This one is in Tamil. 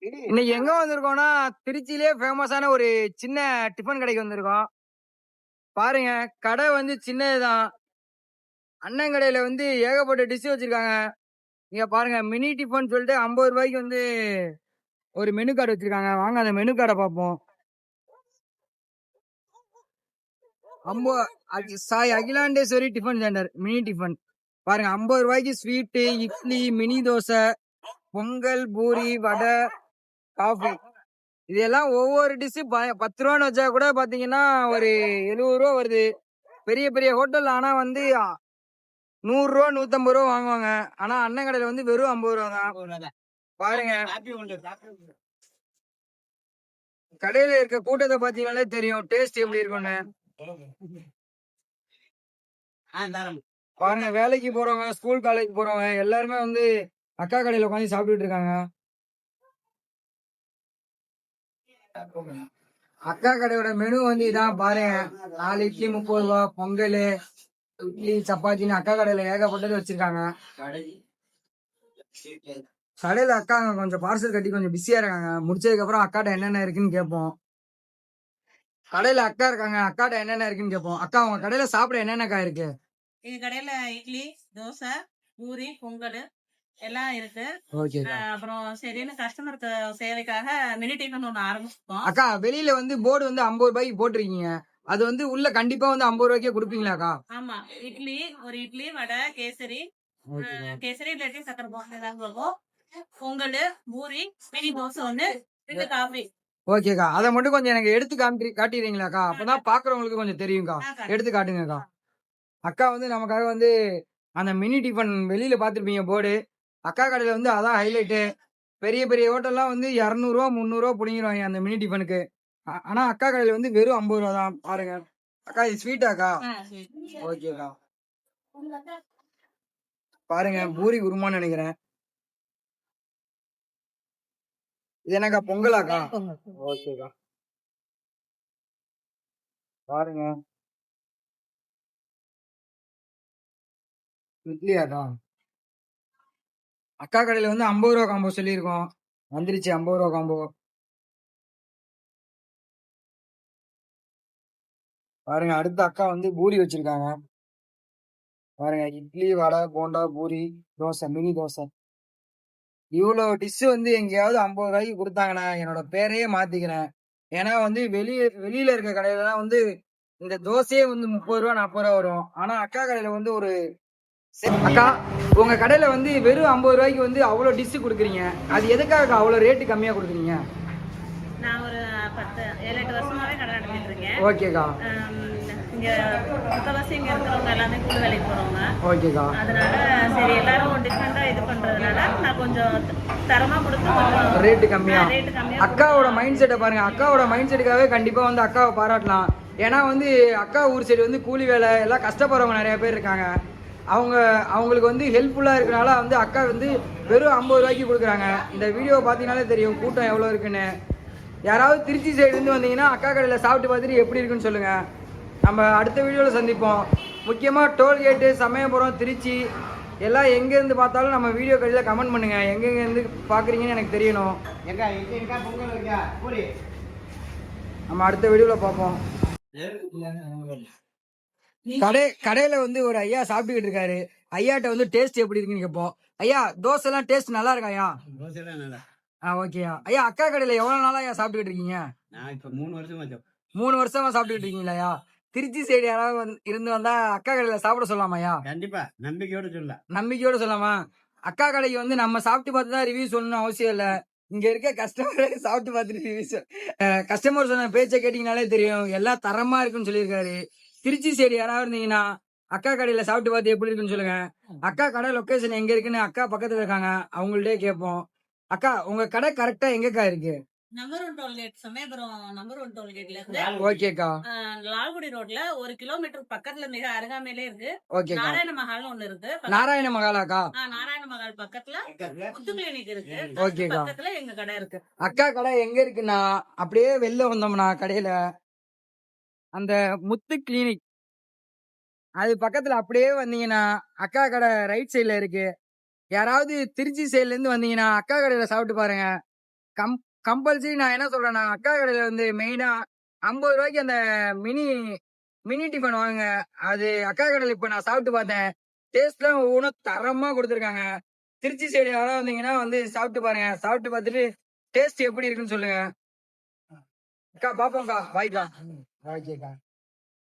இன்னைக்கு எங்க வந்திருக்கோம்னா திருச்சியிலே ஃபேமஸான ஒரு சின்ன டிஃபன் கடைக்கு வந்திருக்கோம். பாருங்க கடை வந்து சின்னதுதான். அண்ணன் கடையில வந்து ஏகப்பட்ட டிஷ் வச்சிருக்காங்க. இங்க பாருங்க மினி டிஃபன் சொல்லிட்டு 50 ரூபாய்க்கு வந்து ஒரு மெனு கார்டு வச்சிருக்காங்க. வாங்க அந்த மெனு கார்டை பார்ப்போம். Sai Akilandeswari tiffin centre mini tiffin. பாருங்க 50 ரூபாய்க்கு ஸ்வீட்டு, இட்லி, மினி தோசை, பொங்கல், பூரி, வடை, காஃபி. இதெல்லாம் ஒவ்வொரு டிஷ்ஷு 10 ரூபான்னு வச்சா கூட பாத்தீங்கன்னா ஒரு 70 ரூபா வருது. பெரிய பெரிய ஹோட்டல் ஆனா வந்து 100 ரூபா 150 ரூபா வாங்குவாங்க. ஆனா அண்ணன் கடையில வந்து வெறும் 50 ரூபா தான். பாருங்க கடையில இருக்க கூட்டத்தை பாத்தீங்கன்னாலே தெரியும் டேஸ்ட் எப்படி இருக்கும்னு. பாருங்க வேலைக்கு போறவங்க, ஸ்கூல் காலேஜ் போறவங்க எல்லாருமே வந்து அக்கா கடையில உட்காந்து சாப்பிட்டுட்டு இருக்காங்க. அக்கா கடையோட மெனு வந்து இதான் பாருங்க. 4 இட்லி 30 ரூபா, பொங்கல், இட்லி, சப்பாத்தின்னு அக்கா கடையில ஏகப்பட்டது வச்சிருக்காங்க. கடையில அக்கா கொஞ்சம் பார்சல் கட்டி கொஞ்சம் பிஸியா இருக்காங்க. முடிச்சதுக்கு அப்புறம் அக்காட்ட என்னென்ன இருக்குன்னு கேட்போம். கடையில அக்கா இருக்காங்க, அக்காட்ட என்னென்ன இருக்குன்னு கேட்போம். அக்கா உங்க கடையில சாப்பிட என்னென்னக்கா இருக்கு? எங்க கடையில இட்லி, தோசை, பூரி, பொங்கல் எல்லாம் இருக்கு. அப்புறம் சரின்னு கஸ்டமருக்கு சேவைக்காக மினி டிஃபன் ஒண்ணு ஆரம்பிச்சிருக்கோம். அக்கா வெளியில வந்து போர்டு வந்து 50 ரூபாய்க்கு போட்டிருக்கீங்க. அது வந்து உள்ள கண்டிப்பா வந்து 50 ரூபாய்க்கே கொடுப்பீங்களாக்கா? ஆமா, ஒரு இட்லி, வடை, கேசரி, கேசரி இல்லாட்டி சக்கரை போட்டு ஏதாவது இருக்கும். பொங்கல், பூரி, மினி தோசை ஒண்ணு, 2 காஃபி. ஓகேக்கா, அதை மட்டும் கொஞ்சம் எனக்கு எடுத்து காட்டிடுறீங்களாக்கா? அப்பதான் பாக்குறவங்களுக்கு கொஞ்சம் தெரியும்க்கா. எடுத்து காட்டுங்கக்கா. அக்கா வந்து நமக்காக வந்து அந்த மினி டிஃபன் வெளியில பாத்துருப்பீங்க போர்டு. அக்கா கடையில வந்து அதான் ஹைலைட்டு. பெரிய பெரிய ஹோட்டல்லாம் வந்து 200 ரூபா 300 ரூபா புடிங்கிடுவாங்க அந்த மினி டிஃபனுக்கு. ஆனா அக்கா கடையில வந்து வெறும் 50 ரூபா தான். பாருங்க அக்கா, இது ஸ்வீட்டாக்கா? ஓகேக்கா. பாருங்க பூரி குருமான்னு நினைக்கிறேன். இது என்னக்கா பொங்கலாக்கா? ஓகேக்கா. பாருங்க இட்லியாக்கா? அக்கா கடையில வந்து 50 ரூபா காம்போ சொல்லியிருக்கோம். வந்துருச்சு 50 ரூபா காம்போ. பாருங்க அடுத்த அக்கா வந்து பூரி வச்சிருக்காங்க. பாருங்க இட்லி, வடை, போண்டா, பூரி, தோசை, மினி தோசை. இவ்வளோ டிஷ் வந்து எங்கேயாவது 50 ரூபாய்க்கு கொடுத்தாங்கன்னா என்னோட பேரையே மாத்திக்கிறேன். ஏன்னா வந்து வெளியில இருக்க கடையில தான் வந்து இந்த தோசையே வந்து 30 ரூபா 40 ரூபா வரும். ஆனா அக்கா கடையில வந்து ஒரு அக்கா உங்க கடையில வந்து வெறும் 50 ரூபாய்க்கு வந்து அவ்வளோ டிஷ் கொடுக்குறீங்க. அது எதுக்காக அவ்வளோ ரேட்டு கம்மியா கொடுக்குறீங்க? நான் ஒரு 7-8 வருஷமாவே கடை நடத்திட்டு இருக்கேன். ஓகேக்கா. இங்க முக்கவாசி இங்க இருக்கிறவங்க எல்லாமே கூலி வேலைக்கு போறவங்க. ஓகேக்கா. அதனால சரி எல்லாரும் டிஃபரெண்டா இது பண்றதுனால நான் கொஞ்சம் தரமா கொடுத்து ரேட்டு கம்மியா. அக்காவோட மைண்ட் செட்டை பாருங்க. அக்காவோட மைண்ட் செட்டுக்காகவே கண்டிப்பா வந்து அக்காவை பாராட்டலாம். ஏன்னா வந்து அக்கா ஊர் சைடு வந்து கூலி வேலை எல்லாம் கஷ்டப்படுறவங்க நிறைய பேர் இருக்காங்க. அவங்களுக்கு வந்து ஹெல்ப்ஃபுல்லா இருக்கனால வந்து அக்கா வந்து வெறும் 50 ரூபாய்க்கு கொடுக்குறாங்க. இந்த வீடியோவை பார்த்தீங்கன்னாலே தெரியும் கூட்டம் எவ்வளோ இருக்குன்னு. யாராவது திருச்சி சைடுலேருந்து வந்தீங்கன்னா அக்கா கடையில் சாப்பிட்டு பார்த்துட்டு எப்படி இருக்குன்னு சொல்லுங்கள். நம்ம அடுத்த வீடியோவில் சந்திப்போம். முக்கியமாக டோல்கேட்டு, சமயபுரம், திருச்சி எல்லாம் எங்கேருந்து பார்த்தாலும் நம்ம வீடியோ கடையில் கமெண்ட் பண்ணுங்கள். எங்கெங்கேருந்து பார்க்குறீங்கன்னு எனக்கு தெரியணும். நம்ம அடுத்த வீடியோவில் பார்ப்போம். கடையில வந்து ஒரு ஐயா சாப்பிட்டுக்கிட்டு இருக்காரு. ஐயாட்ட வந்து டேஸ்ட் எப்படி இருக்குன்னு கேட்போம். ஐயா தோசை எல்லாம் டேஸ்ட் நல்லா இருக்கா ஐயா? ஓகேயா. ஐயா அக்கா கடையில எவ்வளவு நாளா ஐயா சாப்பிட்டுக்கிட்டு இருக்கீங்க? நான் இப்ப 3 வருஷமா சாப்பிட்டுக்கிட்டு இருக்கீங்களா ஐயா? திருச்சி சைடு யாராவது இருந்து வந்தா அக்கா கடையில சாப்பிட சொல்லாமா ஐயா? கண்டிப்பா நம்பிக்கையோட சொல்லாமா? அக்கா கடைக்கு வந்து நம்ம சாப்பிட்டு பார்த்து தான் ரிவ்யூ சொல்லணும் அவசியம் இல்ல. இங்க இருக்க கஸ்டமரே சாப்பிட்டு பார்த்துட்டு ரிவ்யூ கஸ்டமர் சொன்ன பேச்சை கேட்டீங்கனாலே தெரியும் எல்லாம் தரமா இருக்குன்னு சொல்லியிருக்காரு. திருச்சி சைடு யாராவது இருந்தீங்கன்னா அக்கா கடையில சாப்பிட்டு பார்த்து எப்படி இருக்குன்னு சொல்லுங்க. அக்கா கடை லொகேஷன் எங்க இருக்குன்னு அக்கா பக்கத்துல இருக்காங்க, அவங்கள்ட்டே கேட்போம். அக்கா உங்க கடை கரெக்டா எங்கக்கா இருக்கு? நம்பர் 1 டோல்கேட், சமயபுரம் நம்பர் 1 டோல்கேட்ல இருக்கு. ஓகேக்கா. லால்குடி ரோட்ல 1 கிலோமீட்டர் பக்கத்துல மிக அருகாமையிலே இருக்கு. ஓகே. நாராயண மஹால் ஒண்ணு இருக்கு. நாராயண மஹாலாக்கா? நாராயண மஹால் பக்கத்துல முத்து கிளினிக் இருக்கு. ஓகேக்கா. பக்கத்துல எங்க கடை இருக்கு. அக்கா கடை எங்க இருக்குன்னா அப்படியே வெளில வந்தோம்னா கடையில அந்த முத்து கிளினிக் அது பக்கத்துல அப்படியே வந்தீங்கன்னா அக்கா கடை ரைட் சைட்ல இருக்கு. யாராவது திருச்சி சைட்ல இருந்து வந்தீங்கன்னா அக்கா கடையில சாப்பிட்டு பாருங்க. கம்பல்சரி நான் என்ன சொல்றேன்னா, அக்கா கடையில வந்து மெயினா 50 ரூபாய்க்கு அந்த மினி மினி டிஃபன் வாங்குங்க. அது அக்கா கடையில இப்ப நான் சாப்பிட்டு பார்த்தேன். டேஸ்ட்லாம் ஒவ்வொன்னும் தரமா குடுத்துருக்காங்க. திருச்சி சைடு யாராவது வந்தீங்கன்னா வந்து சாப்பிட்டு பாருங்க. சாப்பிட்டு பார்த்துட்டு டேஸ்ட் எப்படி இருக்குன்னு சொல்லுங்க. அக்கா பாப்போம்க்கா. பாய்க்கா. ஓகேக்கா.